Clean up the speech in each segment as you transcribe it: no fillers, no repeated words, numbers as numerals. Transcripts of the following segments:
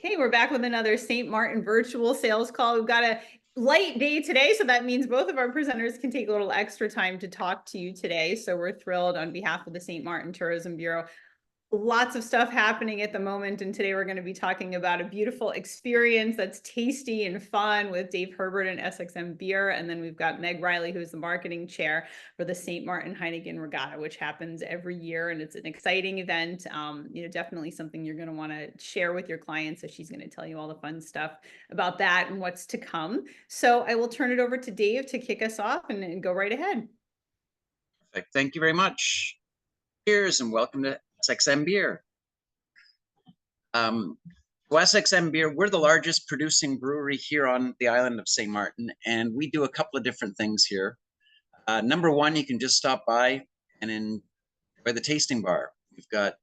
Okay, we're back with another St. Martin virtual sales call. We've got a light day today, so that means both of our presenters can take a little extra time to talk to you today. So we're thrilled on behalf of the St. Martin Tourism Bureau. Lots of stuff happening at the moment, and today we're going to be talking about a beautiful experience that's tasty and fun with Dave Herbert and SXM Beer, and then we've got Meg Riley, who's the marketing chair for the St. Martin Heineken Regatta, which happens every year, and it's an exciting event. Definitely something you're going to want to share with your clients. So she's going to tell you all the fun stuff about that and what's to come. So I will turn it over to Dave to kick us off and go right ahead. Perfect. Thank you very much. Cheers and welcome to SXM Beer. SXM Beer, we're the largest producing brewery here on the island of St. Martin, and we do a couple of different things here. Number one, you can just stop by and enjoy the tasting bar. We've got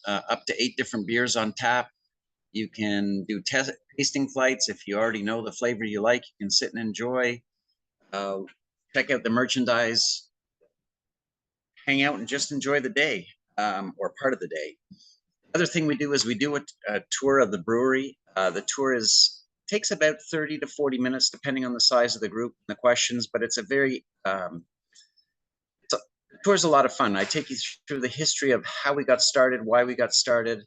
up to 8 different beers on tap. You can do tasting flights. If you already know the flavor you like, you can sit and enjoy. Check out the merchandise, hang out and just enjoy the day, or part of the day. The other thing we do is we do a tour of the brewery. The tour takes about 30 to 40 minutes, depending on the size of the group and the questions, but it's a very, the tour is a lot of fun. I take you through the history of how we got started, why we got started,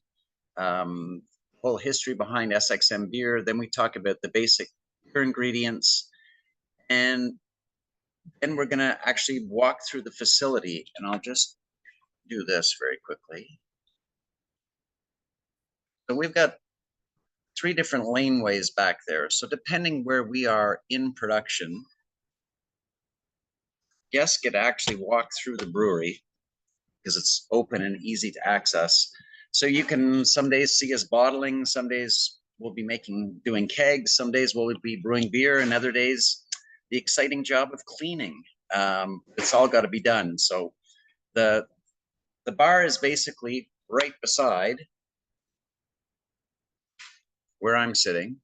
whole history behind SXM Beer. Then we talk about the basic beer ingredients, and then we're gonna actually walk through the facility, and I'll just do this very quickly. So we've got 3 different laneways back there. So depending where we are in production, guests get to actually walk through the brewery because it's open and easy to access. So you can some days see us bottling, some days we'll be doing kegs, some days we'll be brewing beer, and other days the exciting job of cleaning. It's all got to be done. So the bar is basically right beside where I'm sitting.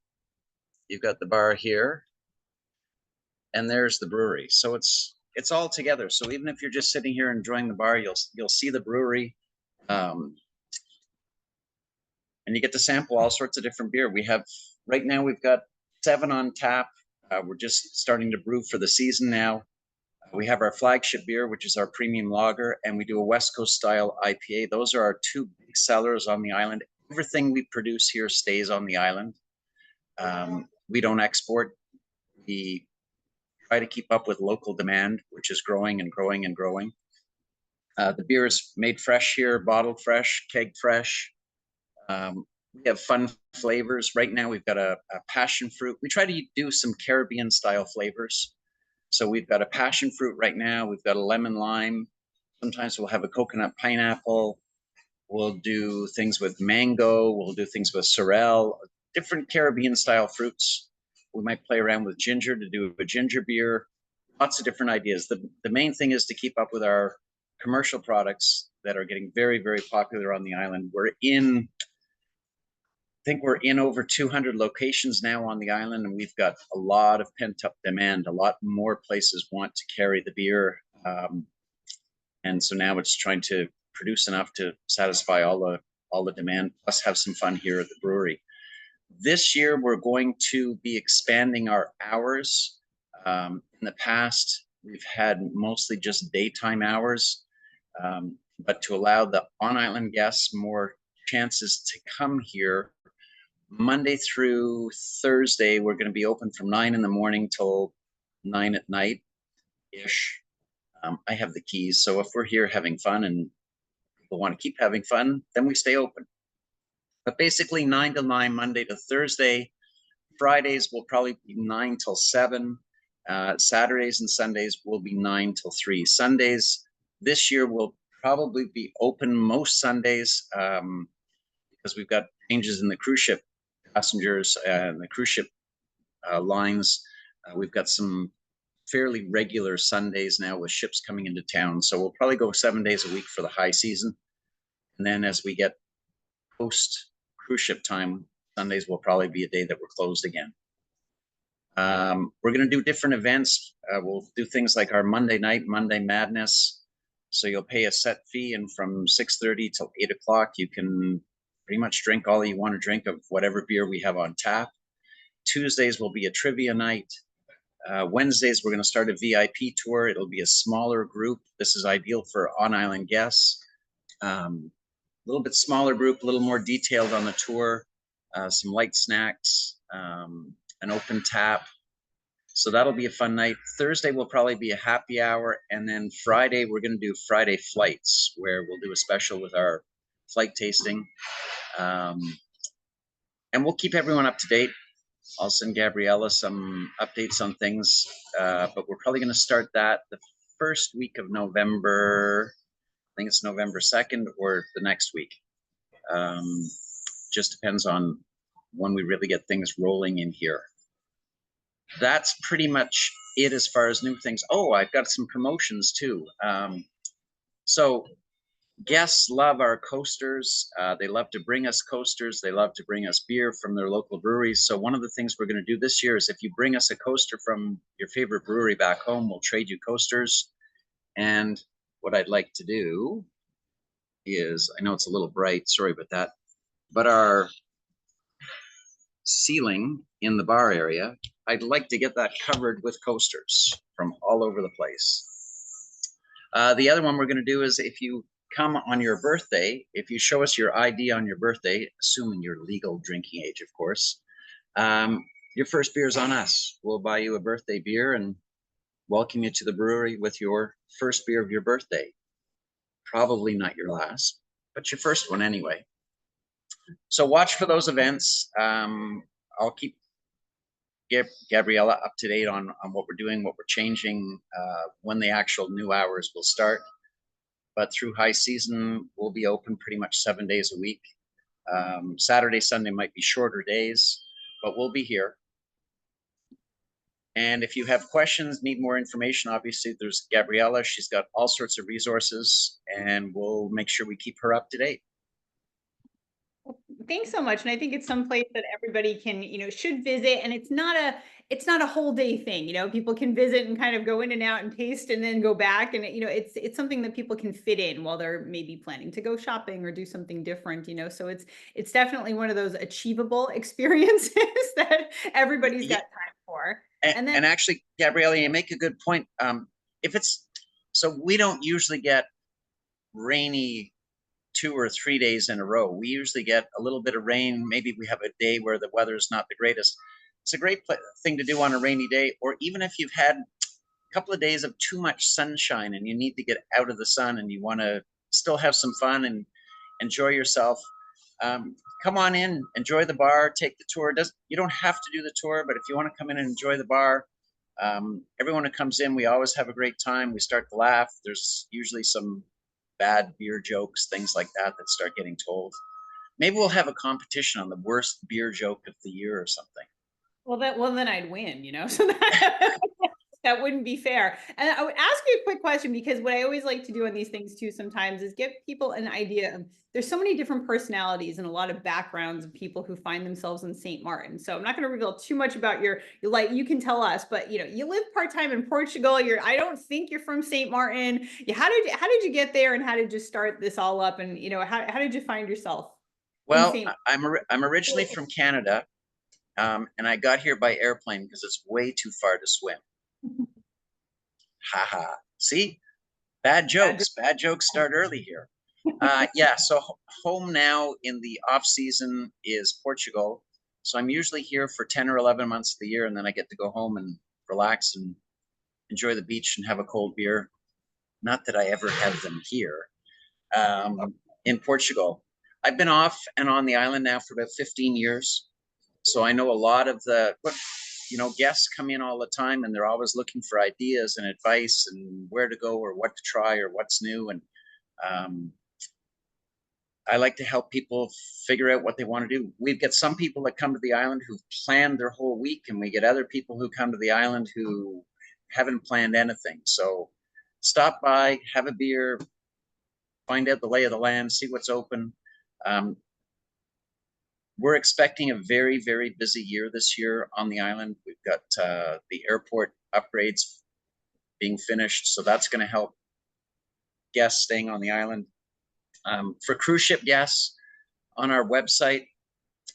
You've got the bar here, and there's the brewery. So it's all together. So even if you're just sitting here enjoying the bar, you'll see the brewery, and you get to sample all sorts of different beer. Right now we've got 7 on tap. We're just starting to brew for the season now. We have our flagship beer, which is our premium lager, and we do a West Coast style IPA. Those are our 2 big sellers on the island. Everything we produce here stays on the island. We don't export. We try to keep up with local demand, which is growing and growing and growing. The beer is made fresh here, bottled fresh, keg fresh. We have fun flavors. Right now we've got a passion fruit. We try to do some Caribbean style flavors. So we've got a passion fruit right now. We've got a lemon lime. Sometimes we'll have a coconut pineapple. We'll do things with mango. We'll do things with sorrel, different Caribbean style fruits. We might play around with ginger to do a ginger beer. Lots of different ideas. The main thing is to keep up with our commercial products that are getting very, very popular on the island. I think we're in over 200 locations now on the island, and we've got a lot of pent-up demand. A lot more places want to carry the beer, and so now it's trying to produce enough to satisfy all the demand, plus have some fun here at the brewery. This year, we're going to be expanding our hours. In the past, we've had mostly just daytime hours, but to allow the on-island guests more chances to come here, Monday through Thursday, we're going to be open from 9 in the morning till 9 at night-ish. I have the keys, so if we're here having fun and people want to keep having fun, then we stay open. But basically 9 to 9, Monday to Thursday. Fridays will probably be 9 till 7. Saturdays and Sundays will be 9 till 3. Sundays this year will probably be open most Sundays because we've got changes in the cruise ship passengers and the cruise ship lines. We've got some fairly regular Sundays now with ships coming into town. So we'll probably go 7 days a week for the high season. And then as we get post cruise ship time, Sundays will probably be a day that we're closed again. We're going to do different events. We'll do things like our Monday night, Monday Madness. So you'll pay a set fee, and from 6:30 till 8 o'clock, you can pretty much drink all you want to drink of whatever beer we have on tap. Tuesdays will be a trivia night. Wednesdays, we're going to start a VIP tour. It'll be a smaller group. This is ideal for on-island guests. A little bit smaller group, a little more detailed on the tour, some light snacks, an open tap. So that'll be a fun night. Thursday will probably be a happy hour. And then Friday, we're going to do Friday flights, where we'll do a special with our flight tasting. And we'll keep everyone up to date. I'll send Gabriella some updates on things, but we're probably going to start that the first week of November. I think it's November 2nd or the next week. Just depends on when we really get things rolling in here. That's pretty much it as far as new things. Oh, I've got some promotions too. So guests love our coasters. They love to bring us coasters. They love to bring us beer from their local breweries. So one of the things we're going to do this year is if you bring us a coaster from your favorite brewery back home, we'll trade you coasters. And what I'd like to do is, I know it's a little bright, sorry about that, but our ceiling in the bar area, I'd like to get that covered with coasters from all over the place. The other one we're going to do is if you come on your birthday, if you show us your ID on your birthday, assuming you're legal drinking age, of course, your first beer is on us. We'll buy you a birthday beer and welcome you to the brewery with your first beer of your birthday. Probably not your last, but your first one anyway. So watch for those events. I'll keep Gabriella up to date on what we're doing, what we're changing, when the actual new hours will start. But through high season, we'll be open pretty much 7 days a week. Saturday, Sunday might be shorter days, but we'll be here. And if you have questions, need more information, obviously there's Gabriella. She's got all sorts of resources, and we'll make sure we keep her up to date. Thanks so much. And I think it's someplace that everybody can, should visit. And it's not a whole day thing. People can visit and kind of go in and out and taste and then go back. And, it's something that people can fit in while they're maybe planning to go shopping or do something different, so it's definitely one of those achievable experiences that everybody's got time for. And actually, Gabriella, you make a good point. So we don't usually get rainy 2 or 3 days in a row. We usually get a little bit of rain. Maybe we have a day where the weather is not the greatest. It's a great thing to do on a rainy day, or even if you've had a couple of days of too much sunshine and you need to get out of the sun and you want to still have some fun and enjoy yourself. Come on in, enjoy the bar, take the tour. You don't have to do the tour, but if you want to come in and enjoy the bar, everyone who comes in, we always have a great time. We start to laugh. There's usually some bad beer jokes, things like that start getting told. Maybe we'll have a competition on the worst beer joke of the year or something. Well, then I'd win, so that wouldn't be fair. And I would ask you a quick question, because what I always like to do on these things too sometimes is give people an idea of, there's so many different personalities and a lot of backgrounds of people who find themselves in St. Martin. So I'm not going to reveal too much about your life. You can tell us, but you live part-time in Portugal. I don't think you're from St. Martin. How did you get there, and how did you start this all up? And how did you find yourself? Well, I'm originally from Canada, and I got here by airplane because it's way too far to swim. Haha. See, bad jokes start early here. Yeah, so home now in the off season is Portugal. So I'm usually here for 10 or 11 months of the year, and then I get to go home and relax and enjoy the beach and have a cold beer. Not that I ever have them here in Portugal. I've been off and on the island now for about 15 years. So I know a lot of guests come in all the time, and they're always looking for ideas and advice and where to go or what to try or what's new. And I like to help people figure out what they want to do. We've got some people that come to the island who've planned their whole week, and we get other people who come to the island who haven't planned anything. So stop by, have a beer, find out the lay of the land, see what's open. We're expecting a very, very busy year this year on the island. We've got the airport upgrades being finished, so that's going to help guests staying on the island. For cruise ship guests, on our website.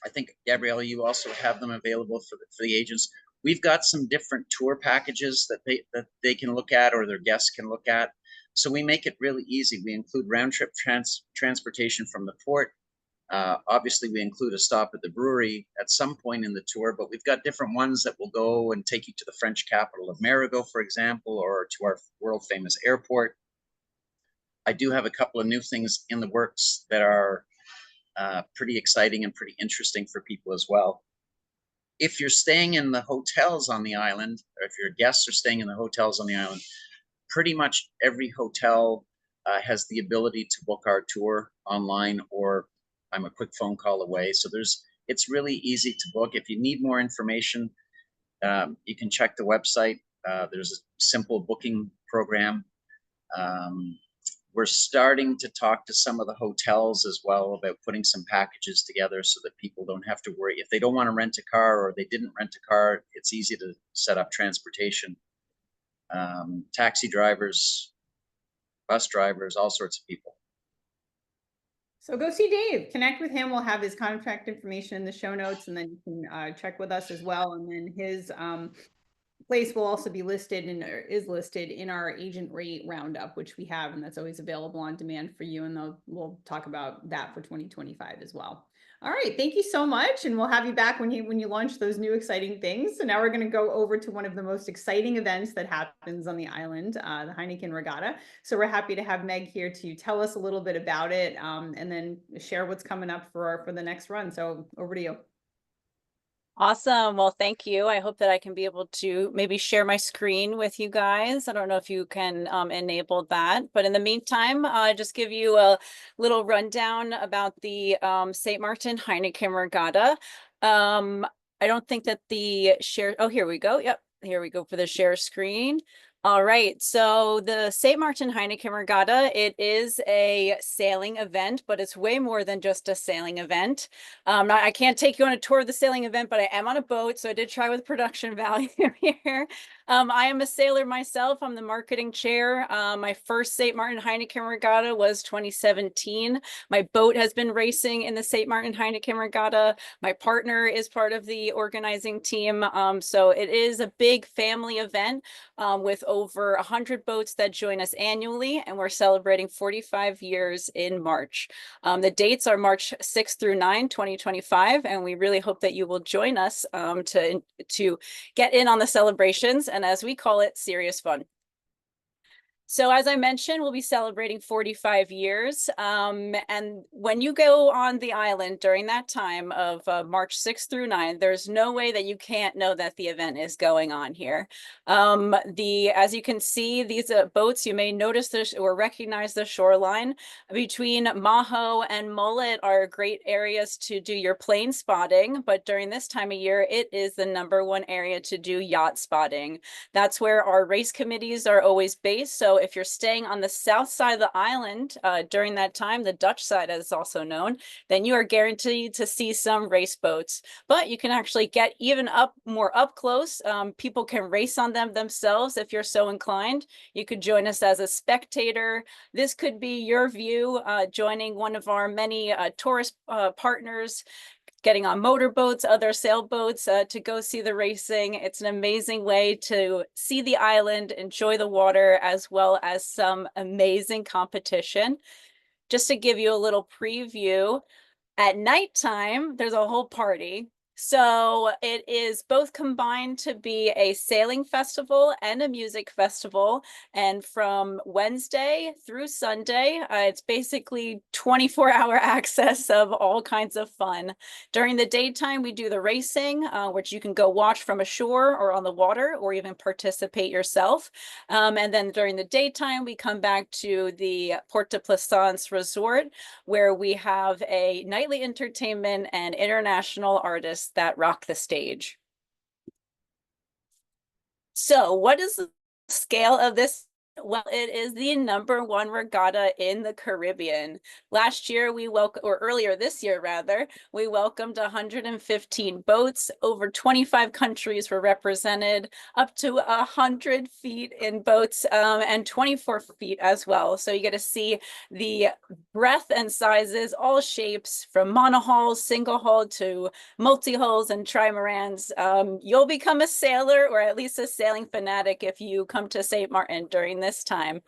I think, Gabriella, you also have them available for the agents. We've got some different tour packages that they can look at, or their guests can look at. So we make it really easy. We include round trip transportation from the port. Obviously, we include a stop at the brewery at some point in the tour, but we've got different ones that will go and take you to the French capital of Marigot, for example, or to our world famous airport. I do have a couple of new things in the works that are pretty exciting and pretty interesting for people as well. If you're staying in the hotels on the island, or if your guests are staying in the hotels on the island, pretty much every hotel has the ability to book our tour online, or I'm a quick phone call away. So it's really easy to book. If you need more information, you can check the website. There's a simple booking program. We're starting to talk to some of the hotels as well about putting some packages together so that people don't have to worry. If they don't want to rent a car, or they didn't rent a car, it's easy to set up transportation. Taxi drivers, bus drivers, all sorts of people. So go see Dave, connect with him. We'll have his contact information in the show notes, and then you can check with us as well. And then his place will also be listed and is listed in our agent rate roundup, which we have, and that's always available on demand for you. And we'll talk about that for 2025 as well. All right, thank you so much, and we'll have you back when you launch those new exciting things. So now we're going to go over to one of the most exciting events that happens on the island, the Heineken Regatta. So we're happy to have Meg here to tell us a little bit about it, and then share what's coming up for the next run. So over to you. Awesome. Well, thank you. I hope that I can be able to maybe share my screen with you guys. I don't know if you can enable that, but in the meantime, just give you a little rundown about the St. Maarten Heineken Regatta. I don't think that the share, oh, here we go. Yep, here we go for the share screen. All right, so the St. Maarten Heineken Regatta, it is a sailing event, but it's way more than just a sailing event. I can't take you on a tour of the sailing event, but I am on a boat, so I did try with production value here. I am a sailor myself. I'm the marketing chair. My first St. Maarten Heineken Regatta was 2017. My boat has been racing in the St. Maarten Heineken Regatta. My partner is part of the organizing team. So it is a big family event with over 100 boats that join us annually, and we're celebrating 45 years in March. The dates are March 6th through 9, 2025, and we really hope that you will join us to get in on the celebrations, and as we call it, serious fun. So as I mentioned, we'll be celebrating 45 years. And when you go on the island during that time of March 6th through 9, there's no way that you can't know that the event is going on here. As you can see, these boats, you may notice this or recognize the shoreline. Between Maho and Mullet are great areas to do your plane spotting, but during this time of year, it is the #1 area to do yacht spotting. That's where our race committees are always based. So if you're staying on the south side of the island during that time, the Dutch side as also known, then you are guaranteed to see some race boats. But you can actually get even more up close. People can race on them themselves if you're so inclined. You could join us as a spectator. This could be your view, joining one of our many tourist partners, getting on motorboats, other sailboats to go see the racing. It's an amazing way to see the island, enjoy the water, as well as some amazing competition. Just to give you a little preview, at nighttime, there's a whole party. So it is both combined to be a sailing festival and a music festival. And from Wednesday through Sunday, it's basically 24-hour access of all kinds of fun. During the daytime, we do the racing, which you can go watch from ashore or on the water, or even participate yourself. And then during the daytime, we come back to the Port de Plaisance Resort, where we have a nightly entertainment and international artists that rock the stage. So what is the scale of this Well, it is the #1 regatta in the Caribbean. Last year, or earlier this year, rather, we welcomed 115 boats. Over 25 countries were represented, up to 100 feet in boats, and 24 feet as well. So you get to see the breadth and sizes, all shapes, from monohulls, single hull to multi-hulls and trimarans. You'll become a sailor, or at least a sailing fanatic, if you come to St. Martin during this time.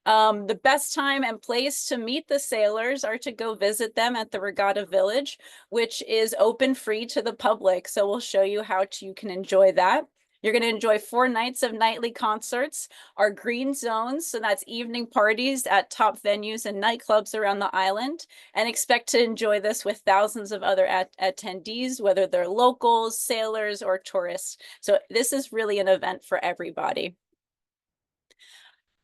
The best time and place to meet the sailors are to go visit them at the Regatta Village, which is open free to the public. So we'll show you how you can enjoy that. You're going to enjoy 4 nights of nightly concerts, our green zones, so that's evening parties at top venues and nightclubs around the island, and expect to enjoy this with thousands of other attendees, whether they're locals, sailors, or tourists. So this is really an event for everybody.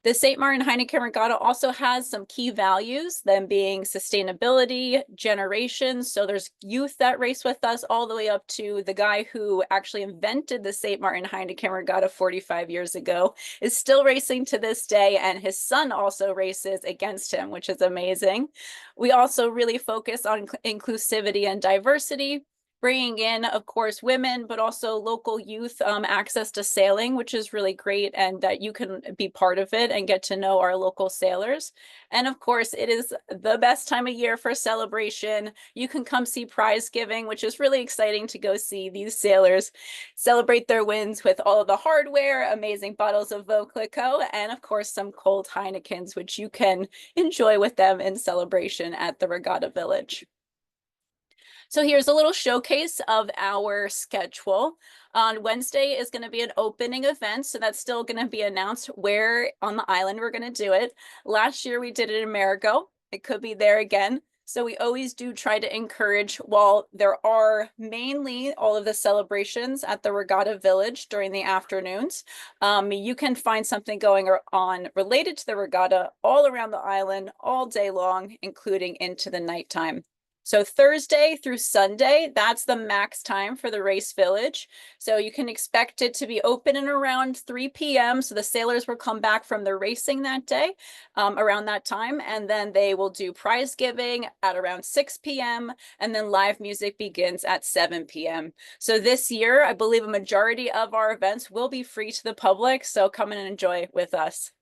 The St. Maarten Heineken Regatta also has some key values, them being sustainability, generations. So there's youth that race with us all the way up to the guy who actually invented the St. Maarten Heineken Regatta 45 years ago, is still racing to this day, and his son also races against him, which is amazing. We also really focus on inclusivity and diversity, bringing in, of course, women, but also local youth access to sailing, which is really great, and that you can be part of it and get to know our local sailors. And of course, it is the best time of year for celebration. You can come see prize giving, which is really exciting to go see these sailors celebrate their wins with all of the hardware, amazing bottles of Veuve Clicquot, and of course, some cold Heinekens, which you can enjoy with them in celebration at the Regatta Village. So here's a little showcase of our schedule. On Wednesday is going to be an opening event, so that's still going to be announced where on the island we're going to do it. Last year we did it in Amerigo. It could be there again. So we always do try to encourage, while there are mainly all of the celebrations at the Regatta Village during the afternoons, you can find something going on related to the regatta all around the island all day long, including into the nighttime. So Thursday through Sunday, that's the max time for the race village. So you can expect it to be open and around 3 p.m. So the sailors will come back from their racing that day around that time. And then they will do prize giving at around 6 p.m. And then live music begins at 7 p.m. So this year, I believe a majority of our events will be free to the public. So come and enjoy with us.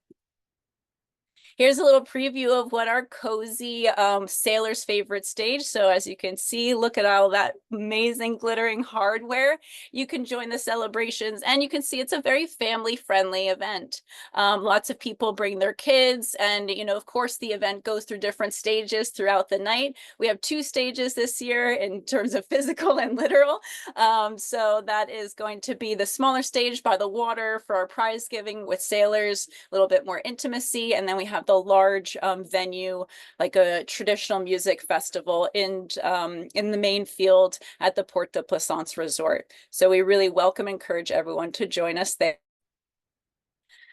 Here's a little preview of what our cozy sailor's favorite stage. So as you can see, look at all that amazing glittering hardware. You can join the celebrations, and you can see it's a very family-friendly event. Lots of people bring their kids, and of course, the event goes through different stages throughout the night. We have 2 stages this year in terms of physical and literal. So that is going to be the smaller stage by the water for our prize giving with sailors, a little bit more intimacy, and then we have the large venue, like a traditional music festival in the main field at the Port de Plaisance Resort. So we really welcome and encourage everyone to join us there.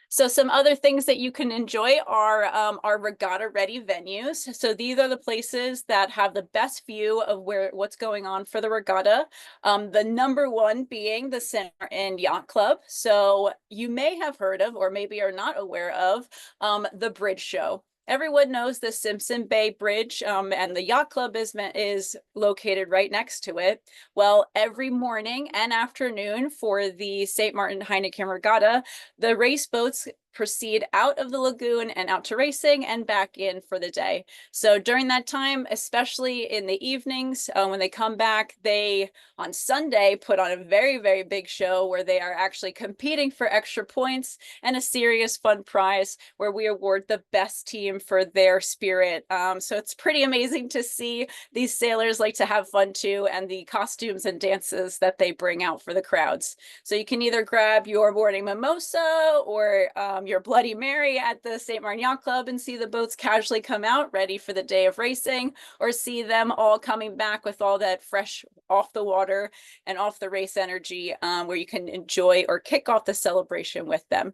So some other things that you can enjoy are our regatta-ready venues. So these are the places that have the best view of what's going on for the regatta. The #1 being the St. Martin Yacht Club. So you may have heard of, or maybe are not aware of, the Bridge Show. Everyone knows the Simpson Bay Bridge, and the yacht club is located right next to it. Well, every morning and afternoon for the St. Martin Heineken Regatta, the race boats proceed out of the lagoon and out to racing and back in for the day. So during that time, especially in the evenings, when they come back, they on Sunday put on a very, very big show where they are actually competing for extra points and a serious fun prize where we award the best team for their spirit. So it's pretty amazing to see. These sailors like to have fun too, and the costumes and dances that they bring out for the crowds. So you can either grab your morning mimosa or your Bloody Mary at the St. Martin Yacht Club and see the boats casually come out ready for the day of racing, or see them all coming back with all that fresh off the water and off the race energy, where you can enjoy or kick off the celebration with them.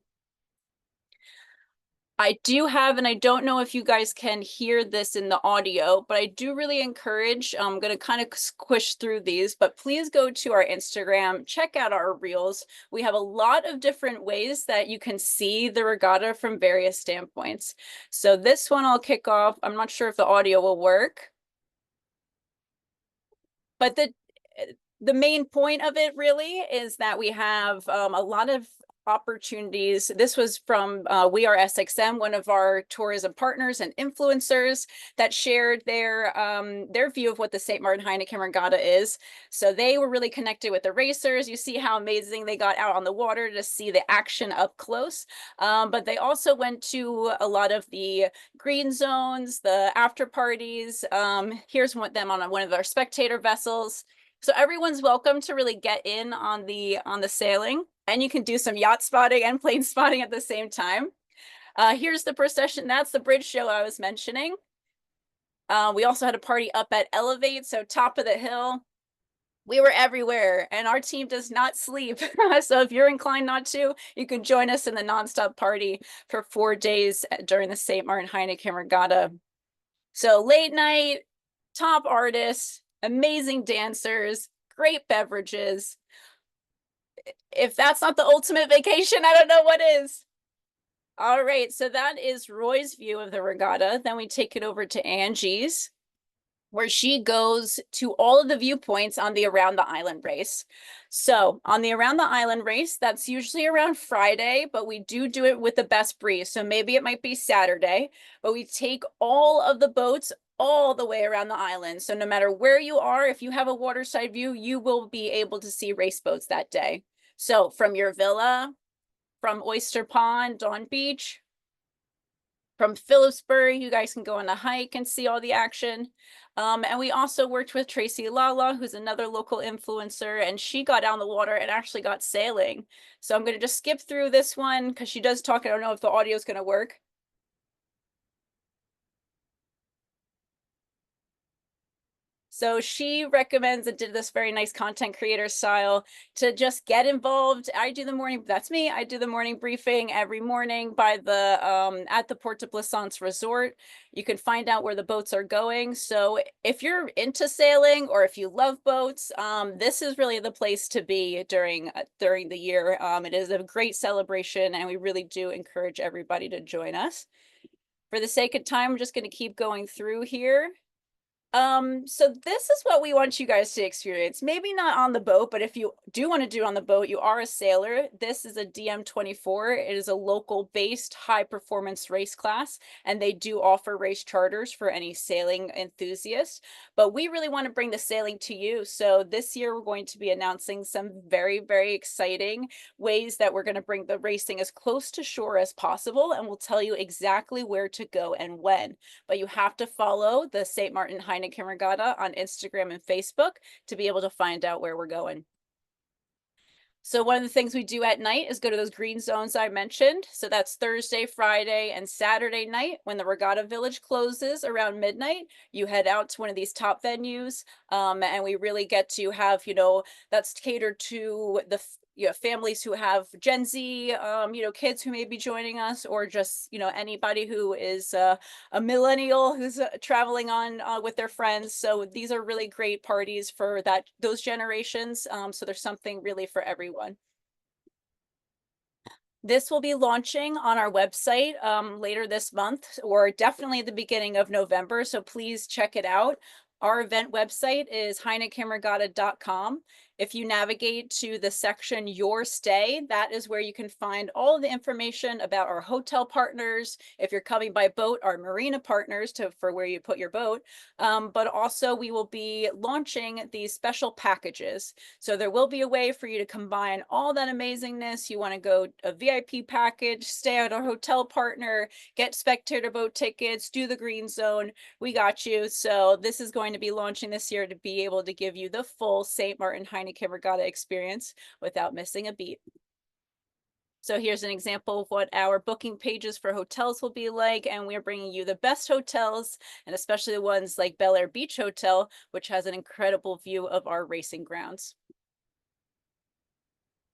I do have, and I don't know if you guys can hear this in the audio, but I do really encourage, I'm going to kind of squish through these, but please go to our Instagram, check out our reels. We have a lot of different ways that you can see the regatta from various standpoints. So this one I'll kick off. I'm not sure if the audio will work, but the main point of it really is that we have a lot of opportunities. This was from We Are SXM, one of our tourism partners and influencers that shared their view of what the St. Maarten Heineken Regatta is. So they were really connected with the racers. You see how amazing they got out on the water to see the action up close. But they also went to a lot of the green zones, the after parties. Here's them on one of our spectator vessels. So everyone's welcome to really get in on the sailing, and you can do some yacht spotting and plane spotting at the same time. Here's the procession. That's the bridge show I was mentioning. We also had a party up at Elevate, so top of the hill. We were everywhere, and our team does not sleep. So if you're inclined not to, you can join us in the nonstop party for 4 days during the St. Maarten Heineken Regatta. So late night, top artists, amazing dancers, great beverages. If that's not the ultimate vacation, I don't know what is. All right, so that is Roy's view of the regatta. Then we take it over to Angie's, where she goes to all of the viewpoints on the Around the Island race. So on the Around the Island race, that's usually around Friday, but we do it with the best breeze. So maybe it might be Saturday, but we take all of the boats all the way around the island. So no matter where you are, if you have a waterside view, you will be able to see race boats that day. So from your villa, from Oyster Pond, Dawn Beach, from Phillipsburg, you guys can go on a hike and see all the action. And we also worked with Tracy Lala, who's another local influencer, and she got out on the water and actually got sailing. So I'm going to just skip through this one because she does talk. I don't know if the audio is going to work. So she recommends and did this very nice content creator style to just get involved. I do the morning, that's me. I do the morning briefing every morning by the at the Port de Plaisance Resort. You can find out where the boats are going. So if you're into sailing or if you love boats, this is really the place to be during the year. It is a great celebration, and we really do encourage everybody to join us. For the sake of time, I'm just going to keep going through here. So this is what we want you guys to experience. Maybe not on the boat, but if you do want to do it on the boat, you are a sailor. This is a DM24. It is a local based high performance race class, and they do offer race charters for any sailing enthusiasts. But we really want to bring the sailing to you. So this year we're going to be announcing some very, very exciting ways that we're going to bring the racing as close to shore as possible, and we'll tell you exactly where to go and when. But you have to follow the St. Maarten Heineken Regatta on Instagram and Facebook to be able to find out where we're going. So one of the things we do at night is go to those green zones I mentioned. So that's Thursday, Friday, and Saturday night. When the Regatta Village closes around midnight, you head out to one of these top venues, and we really get to have, that's catered to the families who have Gen Z, kids who may be joining us, or just, anybody who is a millennial who's traveling on with their friends. So these are really great parties for those generations. So there's something really for everyone. This will be launching on our website later this month, or definitely at the beginning of November. So please check it out. Our event website is heinekenregatta.com. If you navigate to the section Your Stay, that is where you can find all of the information about our hotel partners. If you're coming by boat, our marina partners for where you put your boat. But also we will be launching these special packages. So there will be a way for you to combine all that amazingness. You want to go a VIP package, stay at our hotel partner, get spectator boat tickets, do the green zone. We got you. So this is going to be launching this year to be able to give you the full St. Maarten Heineken Regatta experience without missing a beat. So here's an example of what our booking pages for hotels will be like, and we're bringing you the best hotels, and especially the ones like Bel Air Beach Hotel, which has an incredible view of our racing grounds.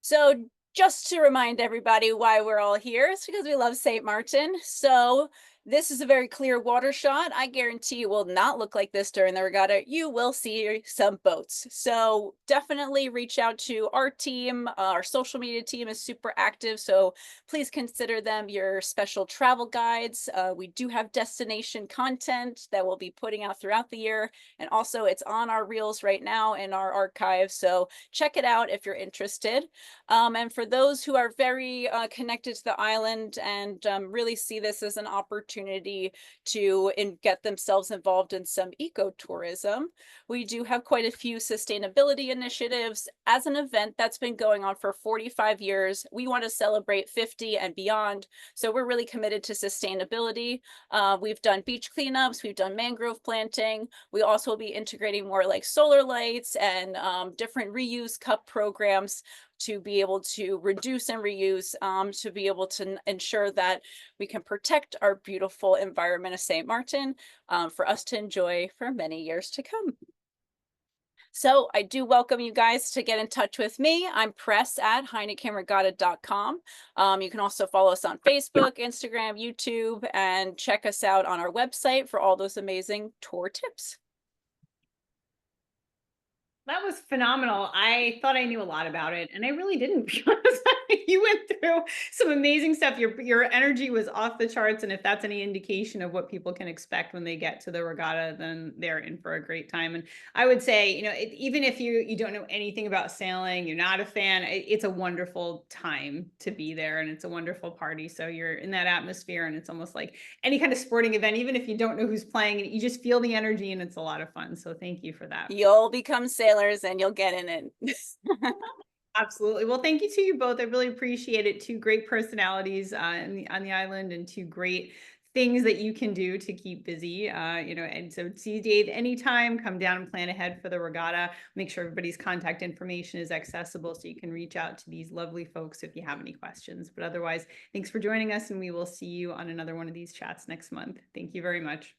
So just to remind everybody why we're all here, it's because we love St. Martin. So this is a very clear water shot. I guarantee it will not look like this during the regatta. You will see some boats. So definitely reach out to our team. Our social media team is super active. So please consider them your special travel guides. We do have destination content that we'll be putting out throughout the year. And also it's on our reels right now in our archive. So check it out if you're interested. And for those who are very connected to the island and really see this as an opportunity to get themselves involved in some ecotourism, we do have quite a few sustainability initiatives. As an event that's been going on for 45 years, we want to celebrate 50 and beyond. So we're really committed to sustainability. We've done beach cleanups, we've done mangrove planting. We also will be integrating more like solar lights and different reuse cup programs to be able to reduce and reuse, to be able to ensure that we can protect our beautiful environment of St. Martin for us to enjoy for many years to come. So I do welcome you guys to get in touch with me. I'm press@heinekenregatta.com. You can also follow us on Facebook, Instagram, YouTube, and check us out on our website for all those amazing tour tips. That was phenomenal. I thought I knew a lot about it, and I really didn't. Because you went through some amazing stuff. Your energy was off the charts, and if that's any indication of what people can expect when they get to the regatta, then they're in for a great time. And I would say, even if you don't know anything about sailing, you're not a fan, it's a wonderful time to be there, and it's a wonderful party. So you're in that atmosphere, and it's almost like any kind of sporting event, even if you don't know who's playing, you just feel the energy, and it's a lot of fun. So thank you for that. You'll become sailors and you'll get in it. Absolutely. Well, thank you to you both. I really appreciate it. Two great personalities on the island, and two great things that you can do to keep busy. And so see Dave anytime. Come down and plan ahead for the regatta. Make sure everybody's contact information is accessible so you can reach out to these lovely folks if you have any questions. But otherwise, thanks for joining us, and we will see you on another one of these chats next month. Thank you very much.